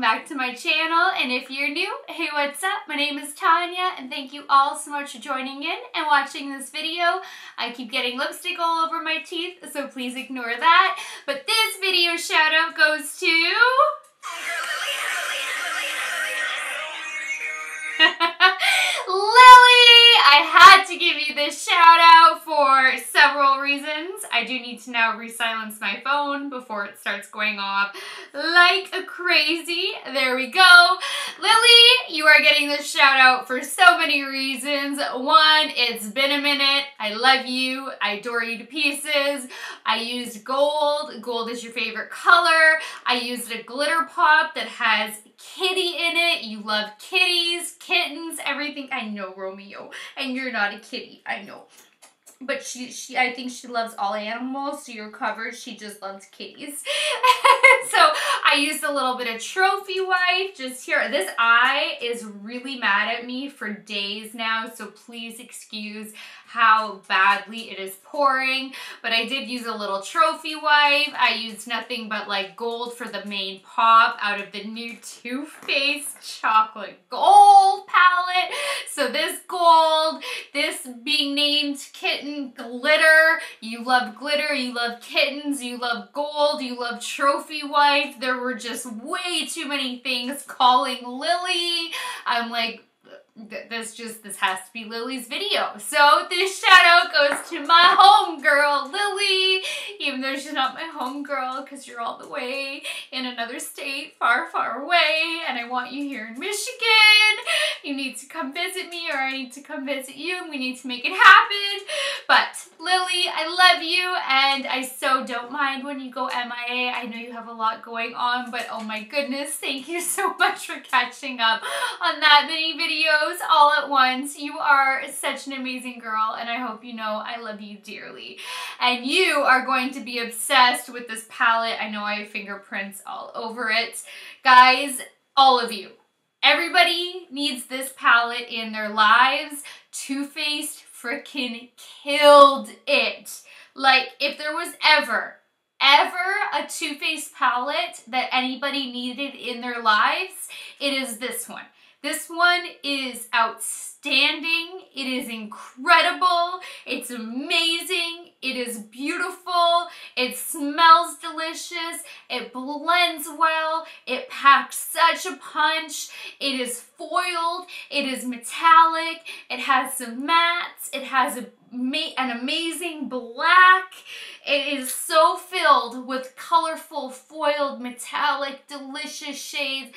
back to my channel, and if you're new, hey, what's up? My name is Tanya, and thank you all so much for joining in and watching this video. I keep getting lipstick all over my teeth, so please ignore that. But this video shout out goes to Lily! I had to give you this shout out for several reasons. I do need to now re-silence my phone before it starts going off like a crazy. There we go. Lily, you are getting this shout out for so many reasons. One, it's been a minute. I love you. I adore you to pieces. I used gold. Gold is your favorite color. I used a glitter pop that has kitty in it. You love kitties, kittens, everything. I know, Romeo, and you're not a kitty. I know. But I think she loves all animals, so you're covered. She just loves kitties. So I used a little bit of trophy wipe just here. This eye is really mad at me for days now, so please excuse how badly it is pouring. But I did use a little trophy wipe. I used nothing but like gold for the main pop out of the new Too Faced Chocolate Gold palette. So this gold, this being named Kitten Glitter. You love glitter, you love kittens, you love gold, you love trophy wipe. There were just way too many things calling Lily. I'm like, this has to be Lily's video. So this shout out goes to my homegirl, Lily, even though she's not my homegirl because you're all the way in another state, far, far away, and I want you here in Michigan. You need to come visit me, or I need to come visit you, and we need to make it happen. But Lily, I love you, and I so don't mind when you go MIA. I know you have a lot going on, but oh my goodness, thank you so much for catching up on that many videos all at once. You are such an amazing girl, and I hope you know I love you dearly. And you are going to be obsessed with this palette. I know I have fingerprints all over it. Guys, all of you, everybody needs this palette in their lives. Too Faced freaking killed it. Like, if there was ever a Too Faced palette that anybody needed in their lives, it is this one. This one is outstanding. It is incredible. It's amazing. It is beautiful. It smells delicious. It blends well. It packs such a punch. It is foiled. It is metallic. It has some mattes. It has an amazing black. It is so filled with colorful, foiled, metallic, delicious shades.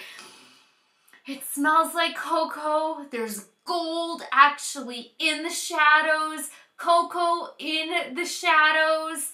It smells like cocoa. There's gold actually in the shadows. Cocoa in the shadows.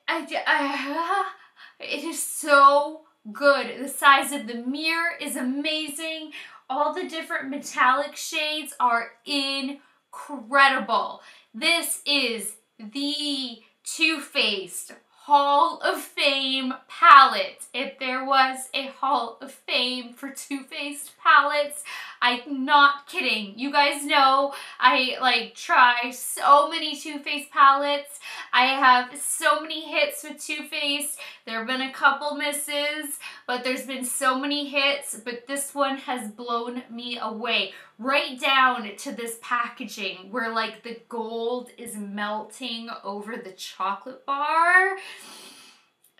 It is so good. The size of the mirror is amazing. All the different metallic shades are incredible. This is the Too Faced Hall of Fame palette. If there was a Hall of Fame for Too Faced palettes, I'm not kidding. You guys know I like try so many Too Faced palettes. I have so many hits with Too Faced. There have been a couple misses, but there's been so many hits, but this one has blown me away. Right down to this packaging where like the gold is melting over the chocolate bar.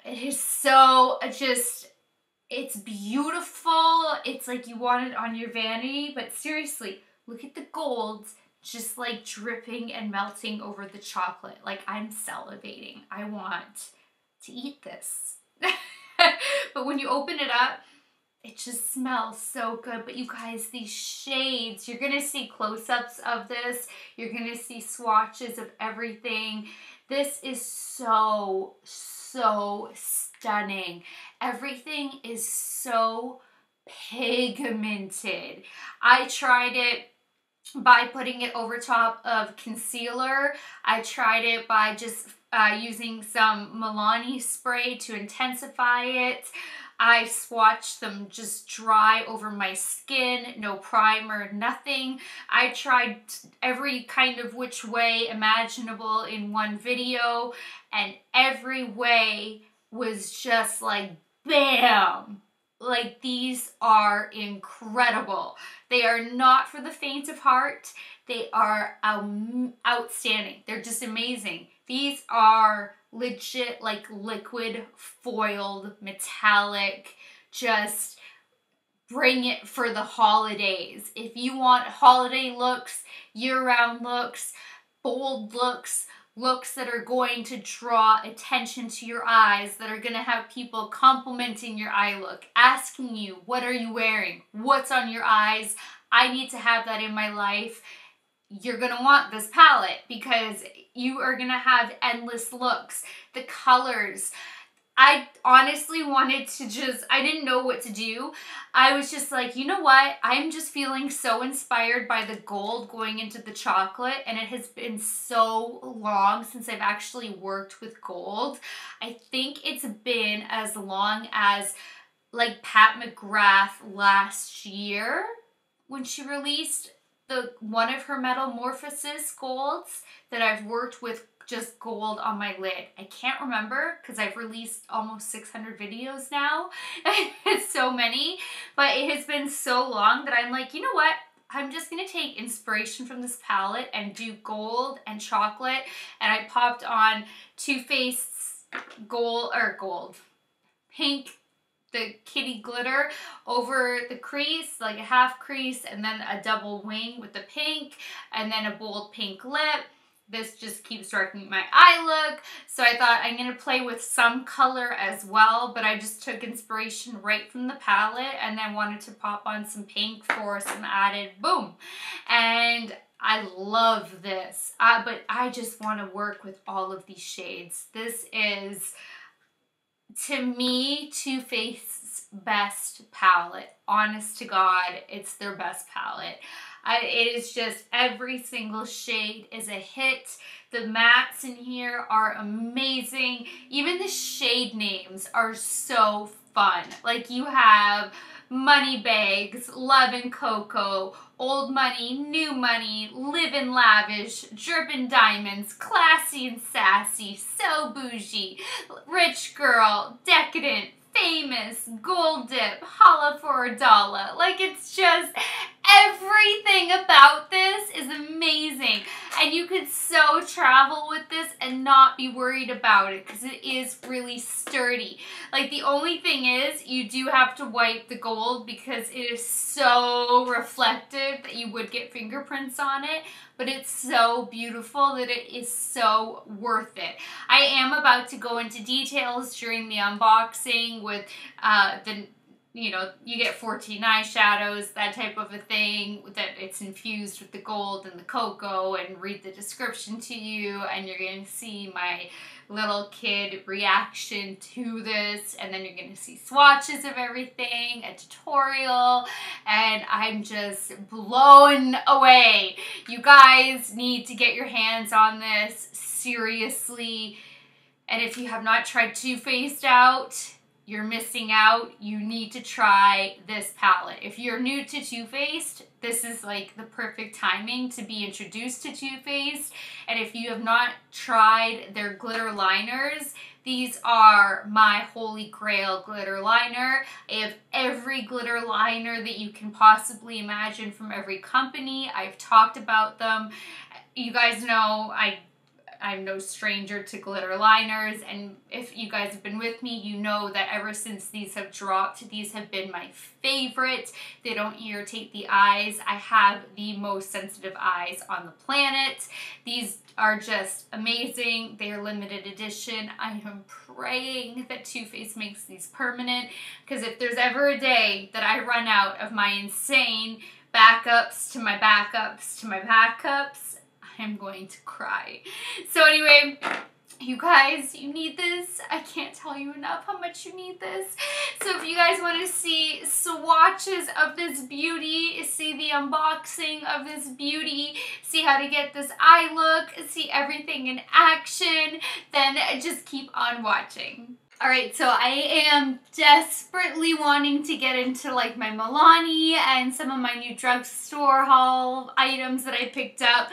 It is so it's beautiful. It's like you want it on your vanity, but seriously, look at the gold just like dripping and melting over the chocolate. Like, I'm salivating. I want to eat this. But when you open it up, it just smells so good. But you guys, these shades, you're going to see close-ups of this. You're going to see swatches of everything. This is so stunning. Everything is so pigmented. I tried it by putting it over top of concealer. I tried it by just using some Milani spray to intensify it. I swatched them just dry over my skin, no primer, nothing. I tried every kind of which way imaginable in one video, and every way was just like, bam! Like, these are incredible. They are not for the faint of heart. They are outstanding. They're just amazing. These are legit, like, liquid foiled metallic, just bring it for the holidays. If you want holiday looks, year-round looks, bold looks, looks that are going to draw attention to your eyes, that are going to have people complimenting your eye look, asking you, what are you wearing? What's on your eyes? I need to have that in my life. You're going to want this palette because you are going to have endless looks. The colors. I honestly wanted to just, I didn't know what to do. I was just like, you know what? I'm just feeling so inspired by the gold going into the chocolate, and it has been so long since I've actually worked with gold. I think it's been as long as like Pat McGrath last year when she released one of her Metamorphosis golds that I've worked with just gold on my lid. I can't remember because I've released almost 600 videos now. It's so many, but it has been so long that I'm like, you know what? I'm just gonna take inspiration from this palette and do gold and chocolate. And I popped on Too Faced's pink, the kitty glitter over the crease, like a half crease, and then a double wing with the pink, and then a bold pink lip. This just keeps darkening my eye look. So I thought I'm going to play with some color as well, but I just took inspiration right from the palette and then wanted to pop on some pink for some added boom. And I love this, but I just want to work with all of these shades. This is, to me, Too Faced's best palette. Honest to God, it's their best palette. It is just every single shade is a hit. The mattes in here are amazing. Even the shade names are so fun. Like, you have Money Bags, Love and Cocoa, Old Money, New Money, Livin' Lavish, Drippin' Diamonds, Classy and Sassy, So Bougie, Rich Girl, Decadent, Famous, Gold Dip, Holla for a Dollar. Like, it's just everything about this is amazing, and you could so travel with this and not be worried about it because it is really sturdy. Like, the only thing is you do have to wipe the gold because it is so reflective that you would get fingerprints on it, but it's so beautiful that it is so worth it. I am about to go into details during the unboxing with you know, you get 14 eyeshadows, that type of a thing, that it's infused with the gold and the cocoa, and read the description to you, and you're going to see my little kid reaction to this, and then you're going to see swatches of everything, a tutorial, and I'm just blown away. You guys need to get your hands on this, seriously, and if you have not tried Too Faced out, you're missing out. You need to try this palette. If you're new to Too Faced, this is like the perfect timing to be introduced to Too Faced. And if you have not tried their glitter liners, these are my holy grail glitter liner. I have every glitter liner that you can possibly imagine from every company. I've talked about them. You guys know I'm no stranger to glitter liners, and if you guys have been with me, you know that ever since these have dropped, these have been my favorite. They don't irritate the eyes. I have the most sensitive eyes on the planet. These are just amazing. They are limited edition. I am praying that Too Faced makes these permanent, because if there's ever a day that I run out of my insane backups to my backups to my backups, I'm going to cry. So anyway, you guys, you need this. I can't tell you enough how much you need this. So if you guys want to see swatches of this beauty, see the unboxing of this beauty, see how to get this eye look, see everything in action, then just keep on watching. Alright, so I am desperately wanting to get into like my Milani and some of my new drugstore haul items that I picked up.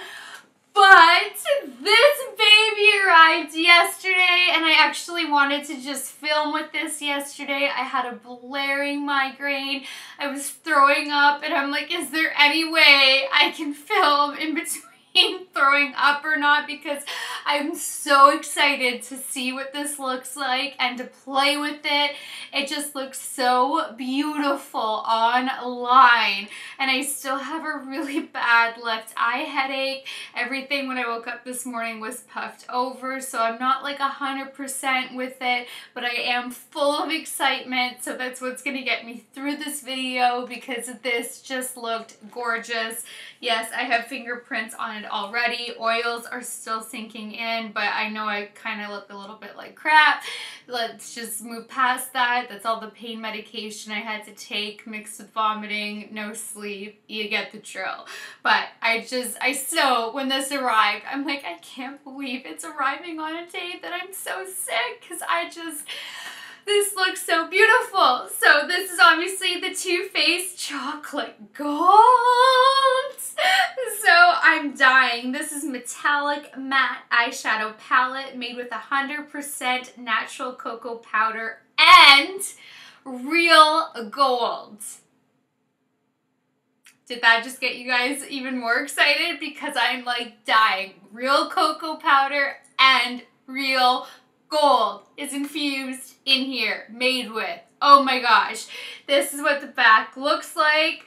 But this baby arrived yesterday, and I actually wanted to just film with this yesterday. I had a blaring migraine. I was throwing up, and I'm like, is there any way I can film in between throwing up or not, because I'm so excited to see what this looks like and to play with it. It just looks so beautiful online, and I still have a really bad left eye headache. Everything when I woke up this morning was puffed over, so I'm not like 100% with it, but I am full of excitement, so that's what's gonna get me through this video, because this just looked gorgeous. Yes, I have fingerprints on it already. Oils are still sinking in, but I know I kind of look a little bit like crap. Let's just move past that. That's all the pain medication I had to take mixed with vomiting, no sleep. You get the drill. But so when this arrived, I'm like, I can't believe it's arriving on a day that I'm so sick, because this looks so beautiful. So this is obviously the Too Faced Chocolate Gold. So I'm dying. This is metallic matte eyeshadow palette made with 100% natural cocoa powder and real gold. Did that just get you guys even more excited? Because I'm like dying. Real cocoa powder and real gold is infused in here, made with. Oh my gosh. This is what the back looks like.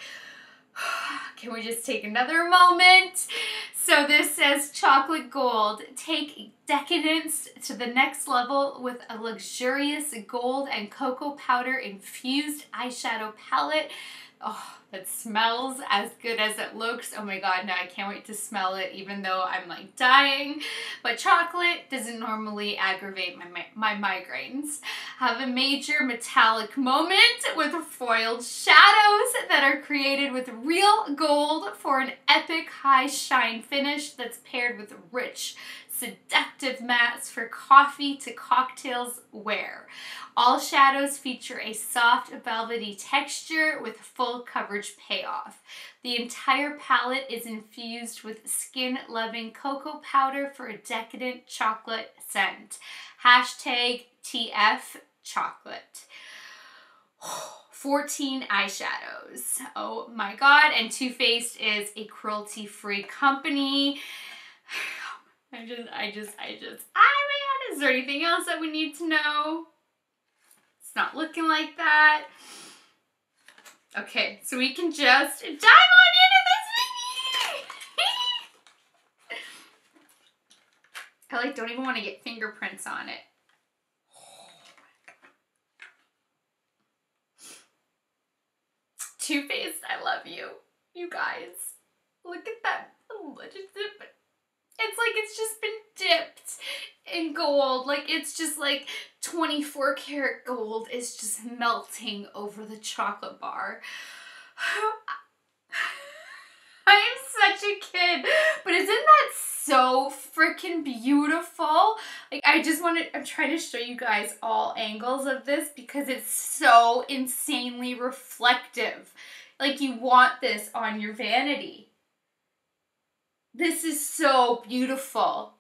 Can we just take another moment? So this says chocolate gold. Take decadence to the next level with a luxurious gold and cocoa powder infused eyeshadow palette. Oh, that smells as good as it looks. Oh my god, now I can't wait to smell it, even though I'm like dying. But chocolate doesn't normally aggravate my migraines. Have a major metallic moment with foiled shadows that are created with real gold for an epic high shine finish that's paired with rich, seductive mattes for coffee to cocktails wear. All shadows feature a soft, velvety texture with full coverage payoff. The entire palette is infused with skin-loving cocoa powder for a decadent chocolate scent. Hashtag TF chocolate. 14 eyeshadows. Oh my god. And Too Faced is a cruelty-free company. Oh my god, is there anything else that we need to know? It's not looking like that. Okay, so we can just dive on into this baby. I like don't even want to get fingerprints on it. Too Faced, I love you. You guys, look at that. It's like it's just been dipped in gold. Like it's just like 24 karat gold is just melting over the chocolate bar. I am such a kid, but isn't that so freaking beautiful? Like I'm trying to show you guys all angles of this because it's so insanely reflective. Like you want this on your vanity. This is so beautiful.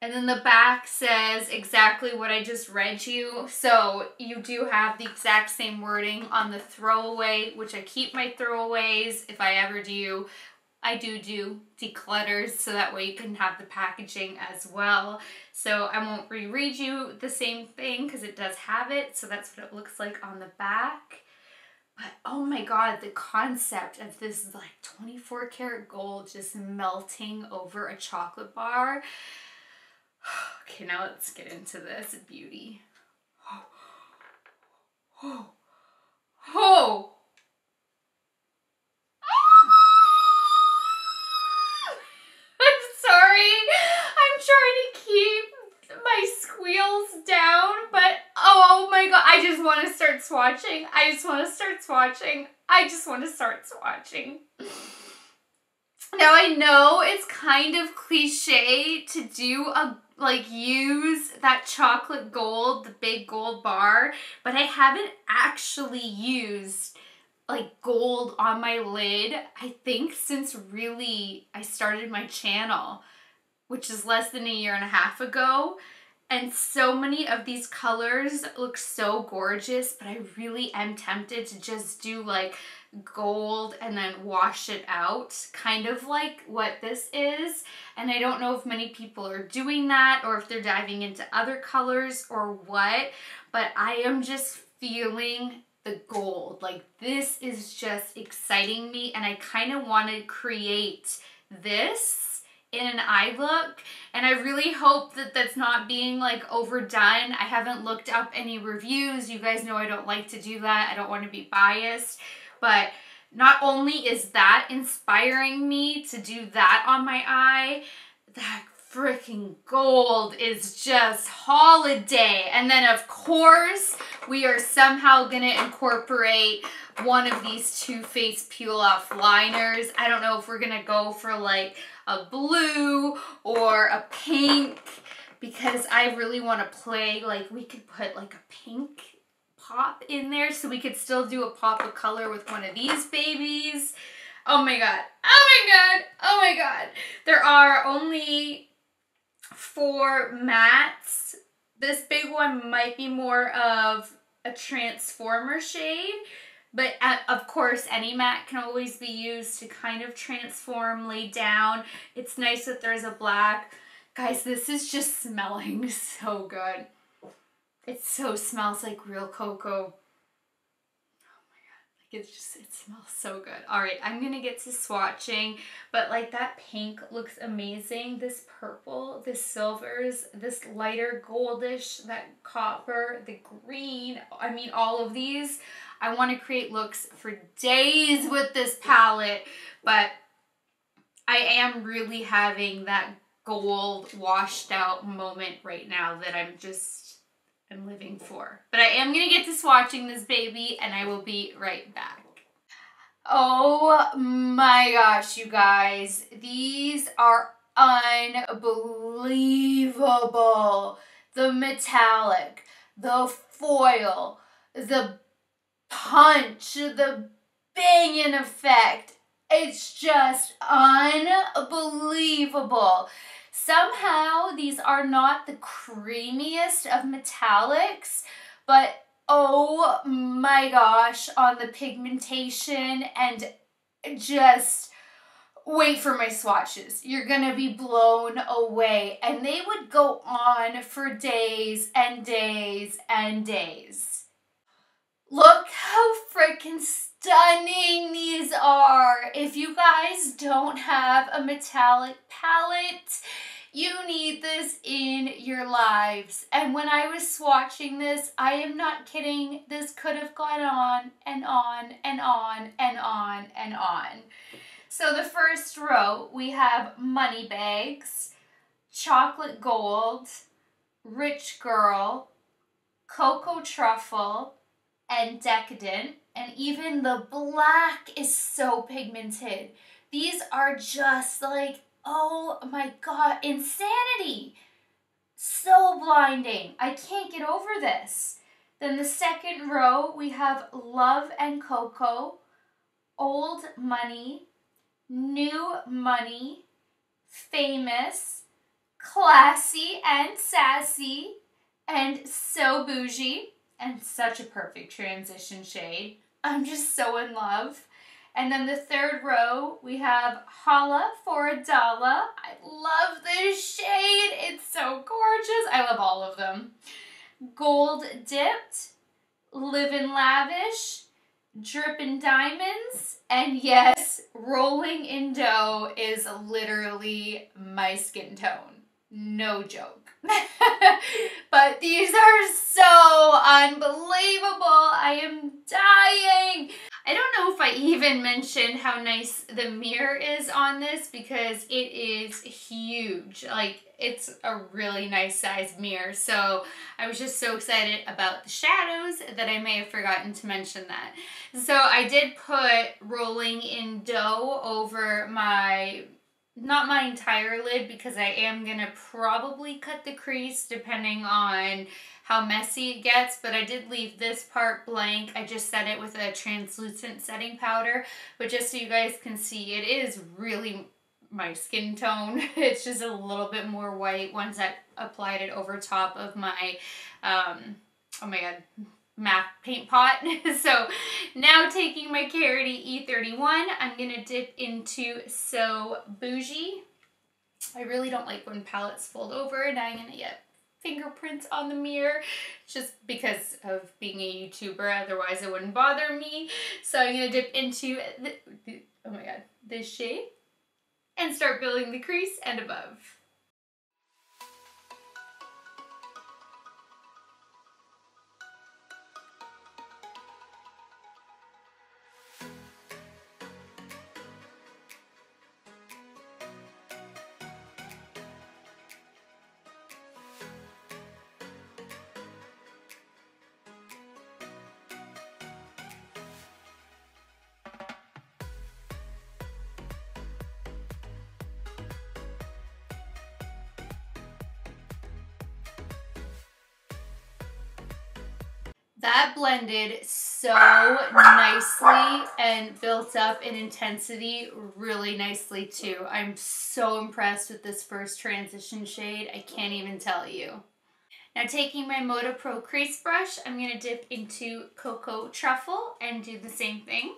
And then the back says exactly what I just read you. So you do have the exact same wording on the throwaway, which I keep my throwaways. If I ever do, I do declutters so that way you can have the packaging as well. So I won't reread you the same thing because it does have it. So that's what it looks like on the back. But oh my god, the concept of this like 24 karat gold just melting over a chocolate bar. Okay, now let's get into this beauty. Oh! I'm sorry. I'm trying to keep my squeals down, but oh my god, I just want to start swatching. I just want to start swatching. Now I know it's kind of cliche to do use that chocolate gold, the big gold bar, but I haven't actually used like gold on my lid, I think since really I started my channel, which is less than a year and a half ago. And so many of these colors look so gorgeous, but I really am tempted to just do like gold and then wash it out, kind of like what this is. And I don't know if many people are doing that or if they're diving into other colors or what, but I am just feeling the gold. Like, this is just exciting me, and I kind of want to create this in an eye look, and I really hope that that's not being like overdone. I haven't looked up any reviews. You guys know I don't like to do that. I don't want to be biased, but not only is that inspiring me to do that on my eye, that freaking gold is just holiday. And then of course we are somehow gonna incorporate one of these Too Faced peel off liners. I don't know if we're gonna go for like a blue or a pink, because I really want to play, like we could put like a pink pop in there, so we could still do a pop of color with one of these babies. Oh my god, oh my god, oh my god. There are only 4 mattes. This big one might be more of a transformer shade, but of course any matte can always be used to kind of transform, lay down. It's nice that there's a black. Guys, this is just smelling so good. It so smells like real cocoa. It smells so good. All right, I'm gonna get to swatching, but like that pink looks amazing. This purple, this silvers, this lighter goldish, that copper, the green, I mean all of these. I want to create looks for days with this palette, but I am really having that gold washed out moment right now that I'm living for. But I am gonna get to swatching this baby, and I will be right back. Oh my gosh, you guys. These are unbelievable. The metallic, the foil, the punch, the banging effect. It's just unbelievable. Somehow these are not the creamiest of metallics, but oh my gosh, on the pigmentation, and just wait for my swatches. You're gonna be blown away, and they would go on for days and days and days. Look how freaking stunning these are. If you guys don't have a metallic palette, you need this in your lives. And when I was swatching this, I am not kidding, this could have gone on and on and on and on and on. So the first row, we have Money Bags, Chocolate Gold, Rich Girl, Cocoa Truffle, and Decadent. And even the black is so pigmented. These are just like, oh my god, insanity. So blinding. I can't get over this. Then the second row, we have Love and Cocoa, Old Money, New Money, Famous, Classy and Sassy, and So Bougie, and such a perfect transition shade. I'm just so in love. And then the third row, we have Holla for $1. I love this shade. It's so gorgeous. I love all of them. Gold Dipped, Livin' Lavish, Drippin' Diamonds, and yes, Rolling in Dough is literally my skin tone. No joke. But these are so unbelievable. I am dying. I don't know if I even mentioned how nice the mirror is on this, because it is huge. Like, it's a really nice sized mirror. So I was just so excited about the shadows that I may have forgotten to mention that. So I did put Rolling in Dough over my, not my entire lid, because I am gonna probably cut the crease depending on how messy it gets, but I did leave this part blank. I just set it with a translucent setting powder, but just so you guys can see, it is really my skin tone. It's just a little bit more white once I applied it over top of my, oh my god, MAC paint pot. So now taking my Carity E31, I'm gonna dip into So Bougie. I really don't like when palettes fold over. Now I'm gonna get fingerprints on the mirror just because of being a YouTuber, otherwise it wouldn't bother me. So I'm gonna dip into oh my god, this shade and start building the crease and above. That blended so nicely and built up in intensity really nicely too. I'm so impressed with this first transition shade. I can't even tell you. Now taking my Moda Pro crease brush, I'm going to dip into Cocoa Truffle and do the same thing.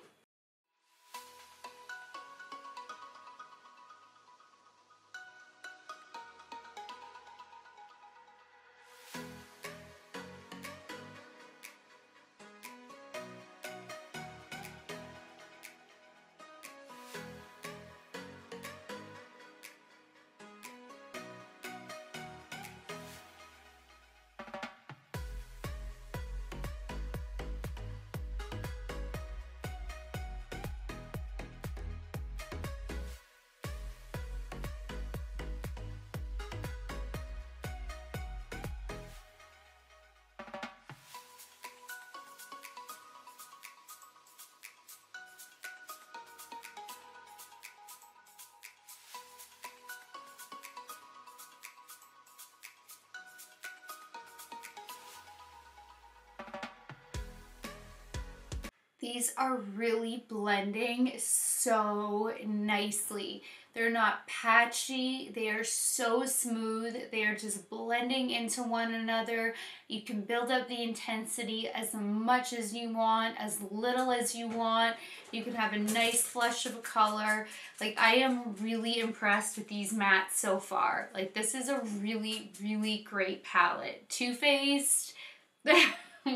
These are really blending so nicely. They're not patchy, they are so smooth, they are just blending into one another. You can build up the intensity as much as you want, as little as you want. You can have a nice flush of color. Like, I am really impressed with these mattes so far. Like, this is a really, really great palette. Too Faced,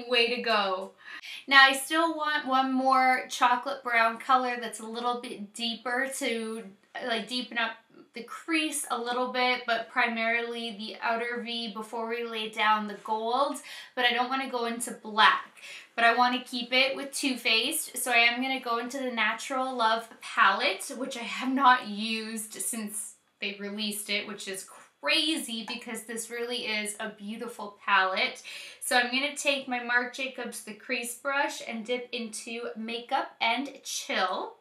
way to go. Now I still want one more chocolate brown color that's a little bit deeper to like deepen up the crease a little bit, but primarily the outer V before we lay down the gold. But I don't want to go into black, but I want to keep it with Too Faced. So I am going to go into the Natural Love palette, which I have not used since they released it, which is crazy because this really is a beautiful palette. So I'm going to take my Marc Jacobs the crease brush and dip into Makeup and Chill.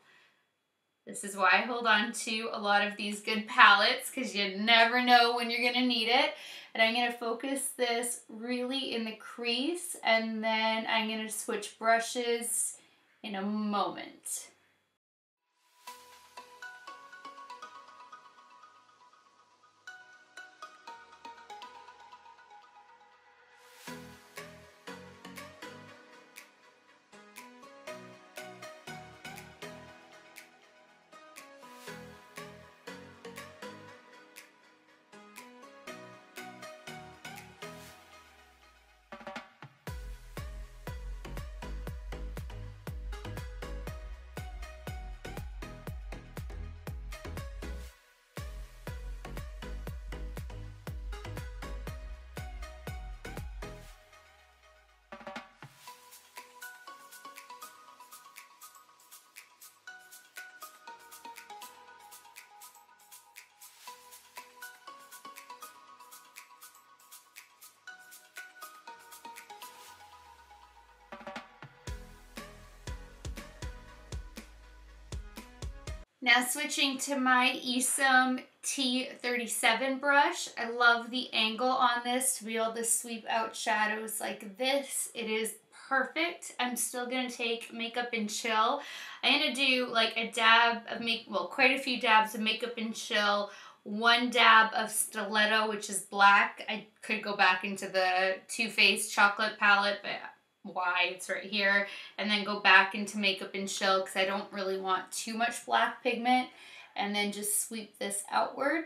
This is why I hold on to a lot of these good palettes, because you never know when you're going to need it. And I'm going to focus this really in the crease, and then I'm going to switch brushes in a moment. Now switching to my Esom T37 brush. I love the angle on this to be able to sweep out shadows like this. It is perfect. I'm still going to take Makeup and Chill. I'm going to do like a dab of quite a few dabs of Makeup and Chill. One dab of Stiletto, which is black. I could go back into the Too Faced chocolate palette, but why, it's right here, and then go back into Makeup and Chill because I don't really want too much black pigment, and then just sweep this outward.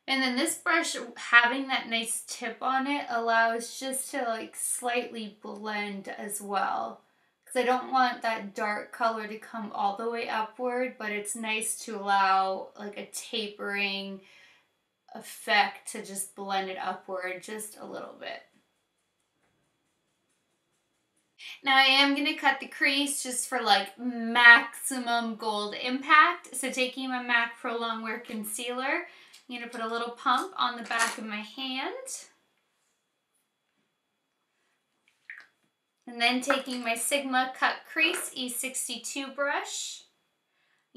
And then this brush, having that nice tip on it, allows just to like slightly blend as well. Because I don't want that dark color to come all the way upward, but it's nice to allow like a tapering effect to just blend it upward just a little bit. Now I am going to cut the crease just for like maximum gold impact. So taking my MAC Pro Longwear Concealer, I'm going to put a little pump on the back of my hand. And then taking my Sigma Cut Crease E62 brush,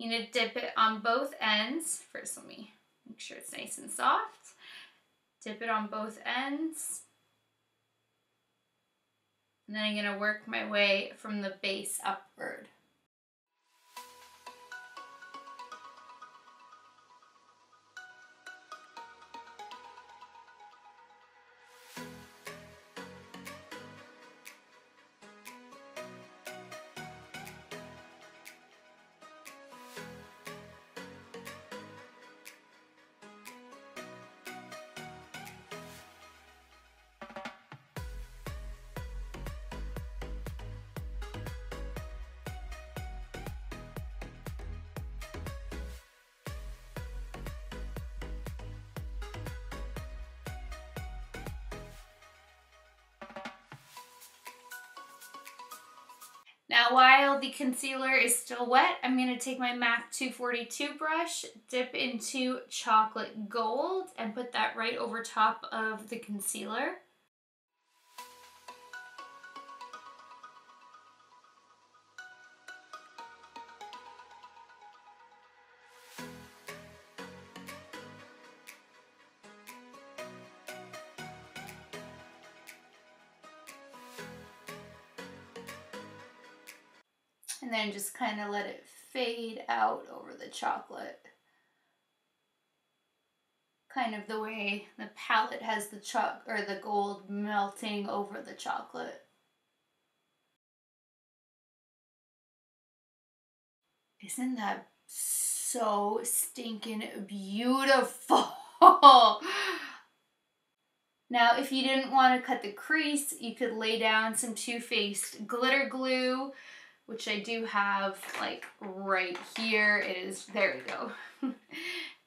I'm going to dip it on both ends. First, let me make sure it's nice and soft. Dip it on both ends. And then I'm going to work my way from the base upward. Now while the concealer is still wet, I'm going to take my MAC 242 brush, dip into chocolate gold, and put that right over top of the concealer. And then just kind of let it fade out over the chocolate. Kind of the way the palette has the gold melting over the chocolate. Isn't that so stinking beautiful? Now, if you didn't want to cut the crease, you could lay down some Too Faced glitter glue, which I do have like right here. It is, there we go.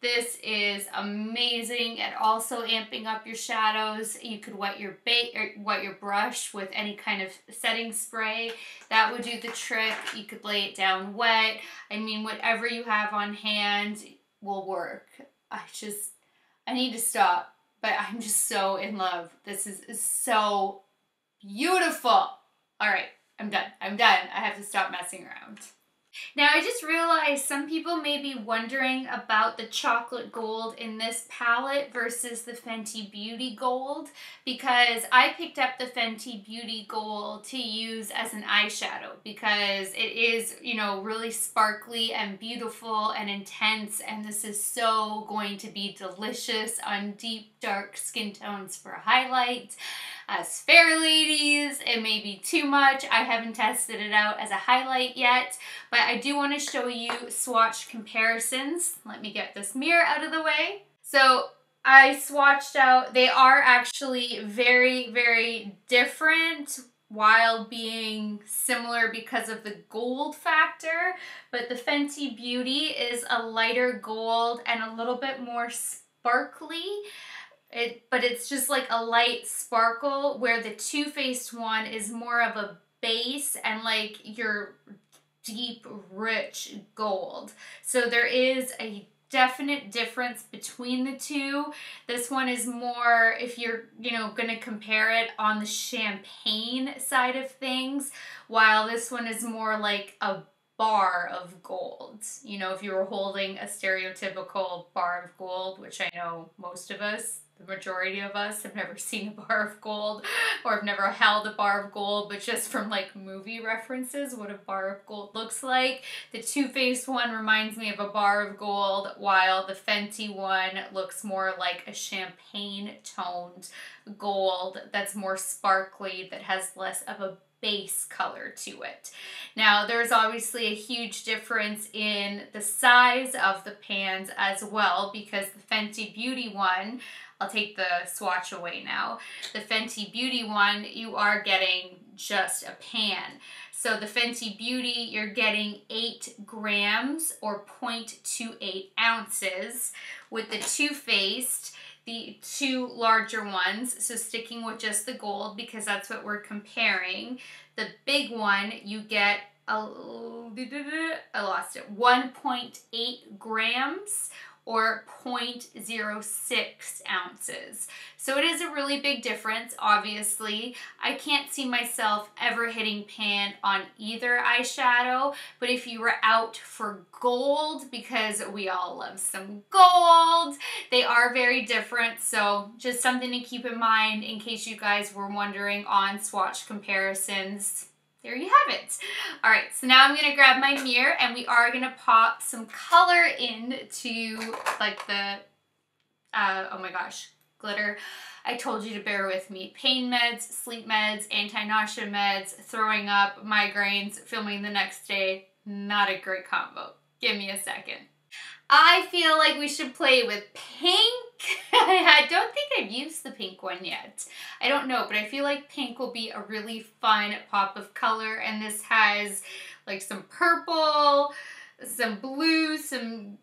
This is amazing at also amping up your shadows. You could wet your brush with any kind of setting spray. That would do the trick. You could lay it down wet. I mean, whatever you have on hand will work. I need to stop, but I'm just so in love. This is so beautiful. All right. I'm done. I'm done. I have to stop messing around. Now I just realized some people may be wondering about the chocolate gold in this palette versus the Fenty Beauty Gold, because I picked up the Fenty Beauty Gold to use as an eyeshadow because it is, you know, really sparkly and beautiful and intense, and this is so going to be delicious on deep dark skin tones for a highlight. As fair ladies, it may be too much. I haven't tested it out as a highlight yet, but I do want to show you swatch comparisons. Let me get this mirror out of the way. So I swatched out, they are actually very, very different while being similar because of the gold factor, but the Fenty Beauty is a lighter gold and a little bit more sparkly. but it's just like a light sparkle, where the Too Faced one is more of a base and like your deep, rich gold. So there is a definite difference between the two. This one is more, if you're, you know, gonna compare it, on the champagne side of things, while this one is more like a bar of gold. You know, if you were holding a stereotypical bar of gold, which I know most of us, the majority of us, have never seen a bar of gold or have never held a bar of gold, but just from like movie references, what a bar of gold looks like. The Too Faced one reminds me of a bar of gold, while the Fenty one looks more like a champagne toned gold that's more sparkly, that has less of a base color to it. Now, there's obviously a huge difference in the size of the pans as well, because the Fenty Beauty one, I'll take the swatch away now. The Fenty Beauty one, you are getting just a pan. So the Fenty Beauty, you're getting 8 grams or 0.28 ounces. With the Too Faced, the two larger ones, so sticking with just the gold because that's what we're comparing, the big one, you get, I lost it, 1.8 grams or 0.06 ounces. So it is a really big difference, obviously. I can't see myself ever hitting pan on either eyeshadow, but if you were out for gold, because we all love some gold, they are very different. So just something to keep in mind in case you guys were wondering on swatch comparisons. There you have it. All right, so now I'm gonna grab my mirror and we are gonna pop some color into like the, oh my gosh, glitter. I told you to bear with me. Pain meds, sleep meds, anti-nausea meds, throwing up, migraines, filming the next day. Not a great combo. Give me a second. I feel like we should play with pink. I don't think I've used the pink one yet. I don't know, but I feel like pink will be a really fun pop of color, and this has like some purple, some blue, some,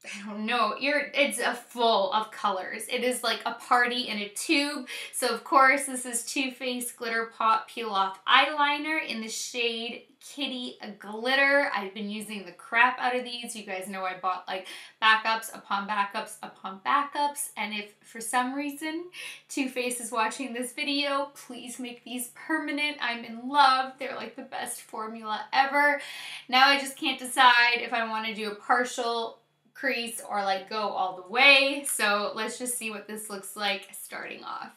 I don't know, it's a full of colors. It is like a party in a tube. So of course this is Too Faced Glitter Pop Peel Off Eyeliner in the shade Kitty Glitter. I've been using the crap out of these. You guys know I bought like backups upon backups upon backups, and if for some reason Too Faced is watching this video, please make these permanent. I'm in love. They're like the best formula ever. Now I just can't decide if I want to do a partial crease or like go all the way. So let's just see what this looks like starting off.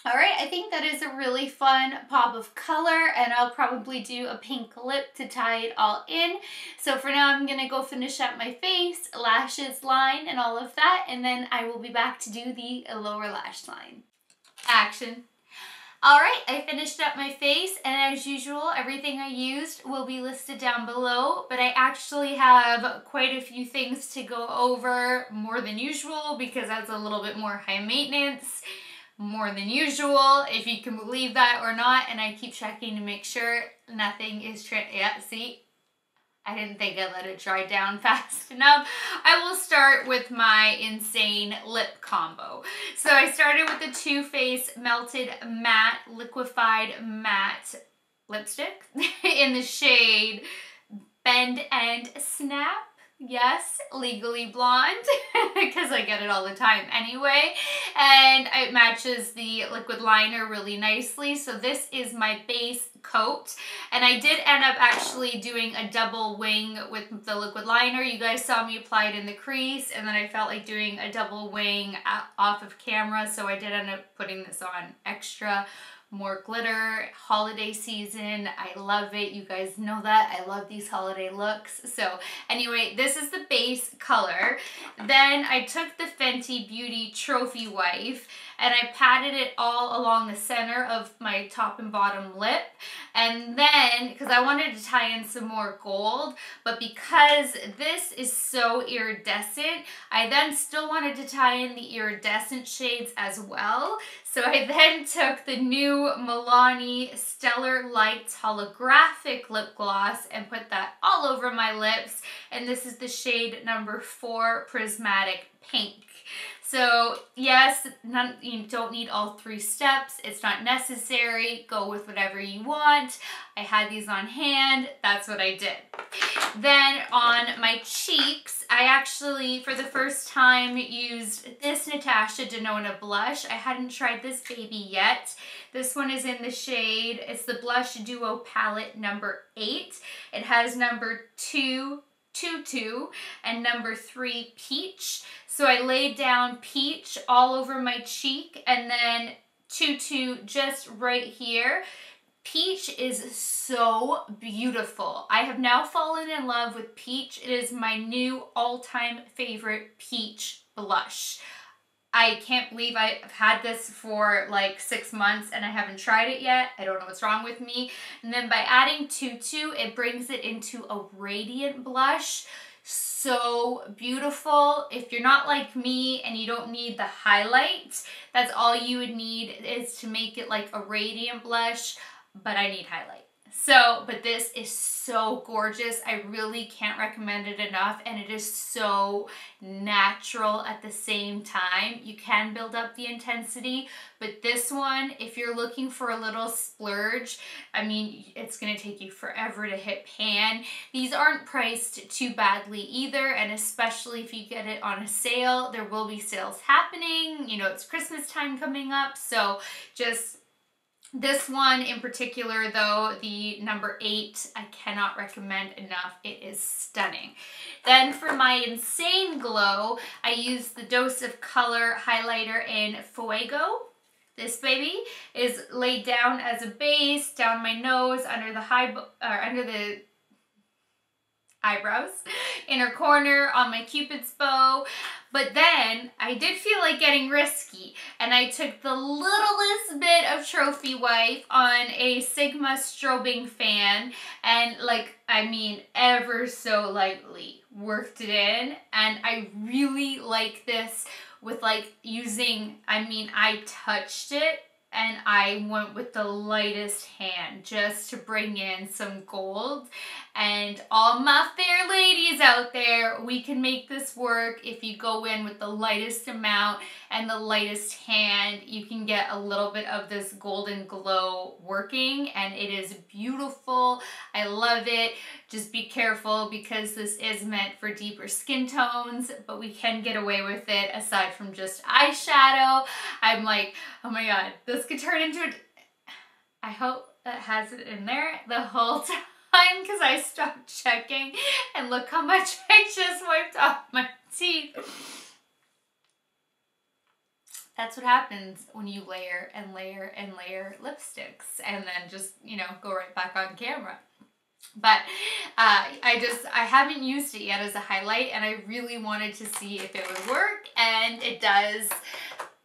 All right, I think that is a really fun pop of color, and I'll probably do a pink lip to tie it all in. So for now, I'm gonna go finish up my face, lashes, line, and all of that, and then I will be back to do the lower lash line. Action. All right, I finished up my face, and as usual, everything I used will be listed down below, but I actually have quite a few things to go over, more than usual, because that's a little bit more high maintenance. More than usual, if you can believe that or not, and I keep checking to make sure nothing is yeah, see? I didn't think I let it dry down fast enough. I will start with my insane lip combo. So I started with the Too Faced Melted Matte Liquified Matte Lipstick in the shade Bend and Snap. Yes, Legally Blonde, because I get it all the time anyway. And it matches the liquid liner really nicely. So this is my base coat. And I did end up actually doing a double wing with the liquid liner. You guys saw me apply it in the crease, and then I felt like doing a double wing off of camera. So I did end up putting this on extra. More glitter, holiday season. I love it. You guys know that. I love these holiday looks. So anyway, this is the base color. Then I took the Fenty Beauty Trophy Wipe and I patted it all along the center of my top and bottom lip. And then, because I wanted to tie in some more gold, but because this is so iridescent, I then still wanted to tie in the iridescent shades as well. So I then took the new Milani Stellar Lights Holographic Lip Gloss and put that all over my lips. And this is the shade number 4, Prismatic Pink. So yes, you don't need all 3 steps. It's not necessary. Go with whatever you want. I had these on hand. That's what I did. Then on my cheeks, I actually, for the first time, used this Natasha Denona blush. I hadn't tried this baby yet. This one is in the shade, it's the Blush Duo Palette number 8. It has number 2, 2 and number 3 Peach. So I laid down Peach all over my cheek and then 2 just right here. Peach is so beautiful. I have now fallen in love with Peach. It is my new all-time favorite peach blush. I can't believe I've had this for like 6 months and I haven't tried it yet. I don't know what's wrong with me. And then by adding 2, it brings it into a radiant blush. So beautiful. If you're not like me and you don't need the highlight, that's all you would need is to make it like a radiant blush, but I need highlight. So, but this is so gorgeous. I really can't recommend it enough, and it is so natural at the same time. You can build up the intensity, but this one, if you're looking for a little splurge, I mean, it's gonna take you forever to hit pan. These aren't priced too badly either, and especially if you get it on a sale, there will be sales happening. You know, it's Christmas time coming up, so just this one in particular though, the number 8, I cannot recommend enough. It is stunning. Then for my insane glow, I used the Dose of Color highlighter in Fuego. This baby is laid down as a base, down my nose, under the eyebrows, inner corner, on my Cupid's bow. But then I did feel like getting risky, and I took the littlest bit of trophy wipe on a Sigma strobing fan and ever so lightly worked it in. And I really like this with I touched it and I went with the lightest hand just to bring in some gold. And all my fair ladies out there, we can make this work. If you go in with the lightest amount and the lightest hand, you can get a little bit of this golden glow working, and it is beautiful. I love it. Just be careful because this is meant for deeper skin tones, but we can get away with it aside from just eyeshadow. I'm like, oh my god, this could turn into a... I hope that has it in there the whole time, because I stopped checking, and look how much I just wiped off my teeth. That's what happens when you layer and layer and layer lipsticks and then just, go right back on camera. But I haven't used it yet as a highlight, and I really wanted to see if it would work, and it does.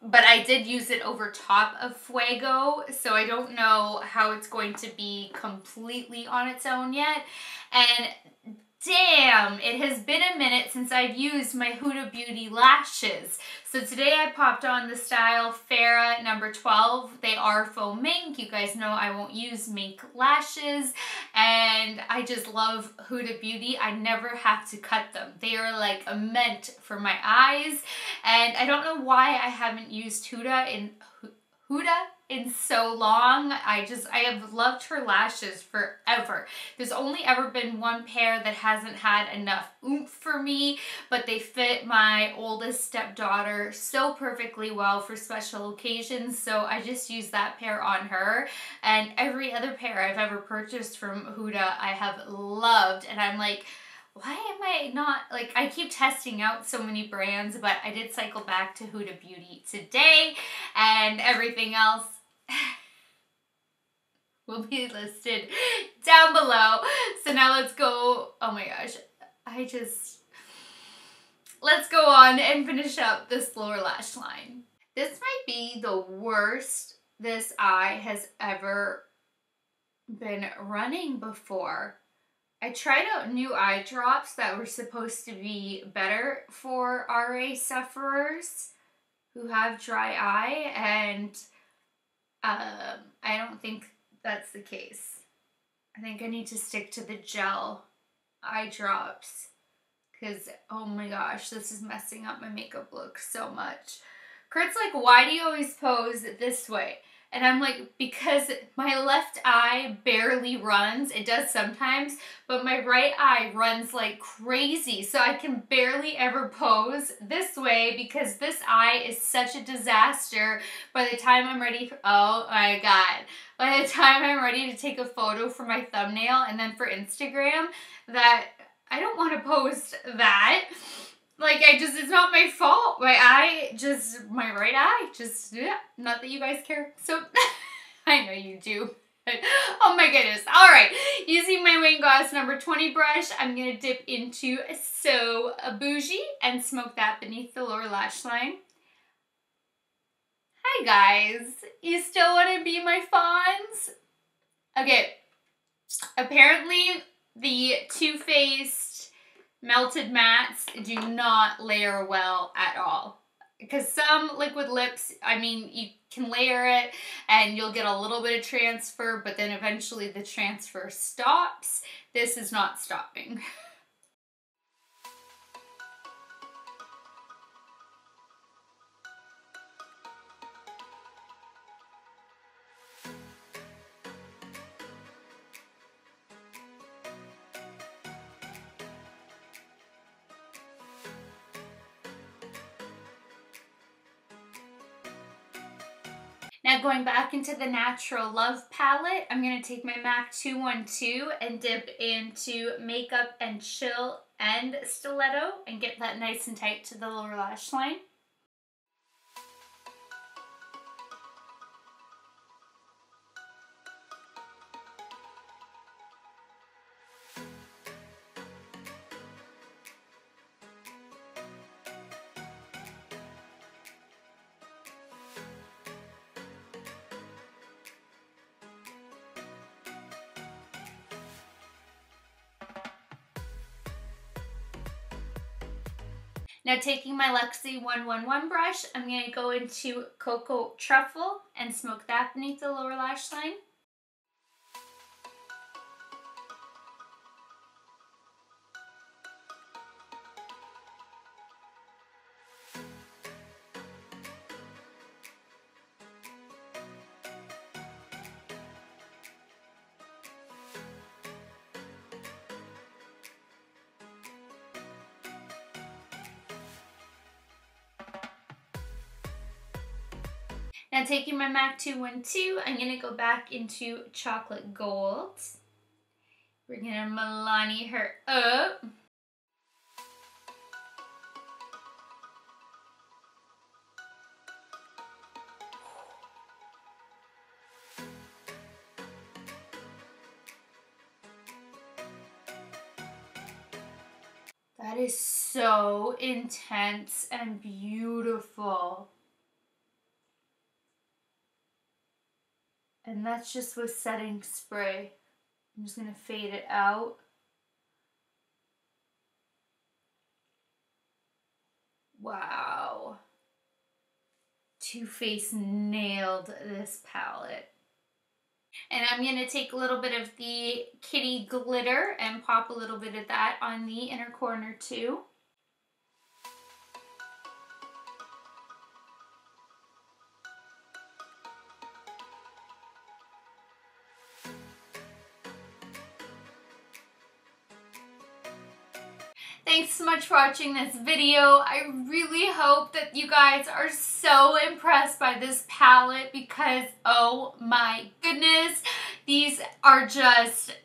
But I did use it over top of Fuego, so I don't know how it's going to be completely on its own yet. And damn, it has been a minute since I've used my Huda Beauty lashes. So today I popped on the style Farrah number 12. They are faux mink. You guys know I won't use mink lashes. And I just love Huda Beauty. I never have to cut them. They are like meant for my eyes. And I don't know why I haven't used Huda in so long. I have loved her lashes forever. There's only ever been one pair that hasn't had enough oomph for me, but they fit my oldest stepdaughter so perfectly well for special occasions, so I just use that pair on her. And every other pair I've ever purchased from Huda I have loved, and I'm like, why am I not, I keep testing out so many brands, but I did cycle back to Huda Beauty today, and everything else will be listed down below. So now let's go. Oh my gosh, let's go on and finish up this lower lash line. This might be the worst this eye has ever been running before. I tried out new eye drops that were supposed to be better for RA sufferers who have dry eye, and I don't think that's the case. I think I need to stick to the gel eye drops because, oh my gosh, this is messing up my makeup look so much. Kurt's like, why do you always pose this way? And I'm like, because my left eye barely runs. It does sometimes, but my right eye runs like crazy. So I can barely ever pose this way because this eye is such a disaster. By the time I'm ready, oh my God. By the time I'm ready to take a photo for my thumbnail and then for Instagram, that I don't want to post that. Like, it's not my fault. My right eye, yeah, not that you guys care. So, I know you do. But, oh my goodness. All right, using my Wayne Goss number 20 brush, I'm going to dip into So Bougie and smoke that beneath the lower lash line. Hi guys, you still want to be my fawns? Okay, apparently the Too Faced melted mattes do not layer well at all. Because some liquid lips, I mean, you can layer it and you'll get a little bit of transfer, but then eventually the transfer stops. This is not stopping. Now going back into the Natural Love palette, I'm going to take my MAC 212 and dip into Makeup and Chill and Stiletto and get that nice and tight to the lower lash line. Now taking my Luxie 111 brush, I'm going to go into Cocoa Truffle and smoke that beneath the lower lash line. Now taking my MAC 212, I'm going to go back into Chocolate Gold. We're going to Milani her up. That is so intense and beautiful. And that's just with setting spray. I'm just going to fade it out. Wow. Too Faced nailed this palette. And I'm going to take a little bit of the Kitty Glitter and pop a little bit of that on the inner corner too. Thanks so much for watching this video. I really hope that you guys are so impressed by this palette because, oh my goodness, these are just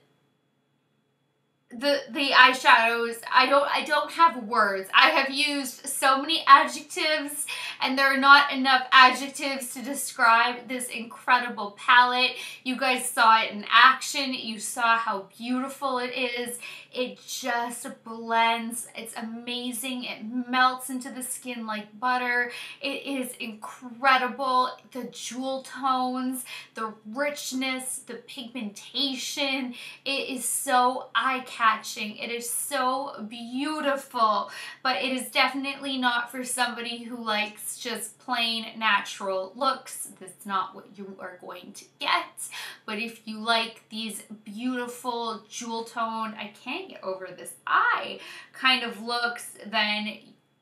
the eyeshadows. I don't have words. I have used so many adjectives and there are not enough adjectives to describe this incredible palette. You guys saw it in action. You saw how beautiful it is. It just blends. It's amazing. It melts into the skin like butter. It is incredible. The jewel tones, the richness, the pigmentation. It is so eye-catching. It is so beautiful, but it is definitely not for somebody who likes just plain natural looks. That's not what you are going to get. But if you like these beautiful jewel toned, I can't get over this eye kind of looks, then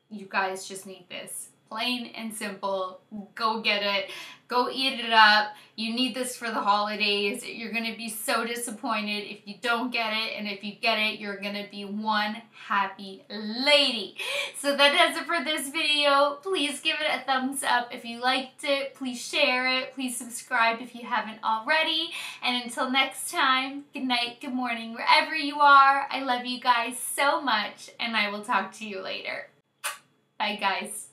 you guys just need this. Plain and simple. Go get it. Go eat it up. You need this for the holidays. You're going to be so disappointed if you don't get it. And if you get it, you're going to be one happy lady. So that does it for this video. Please give it a thumbs up if you liked it. Please share it. Please subscribe if you haven't already. And until next time, good night, good morning, wherever you are. I love you guys so much, and I will talk to you later. Bye, guys.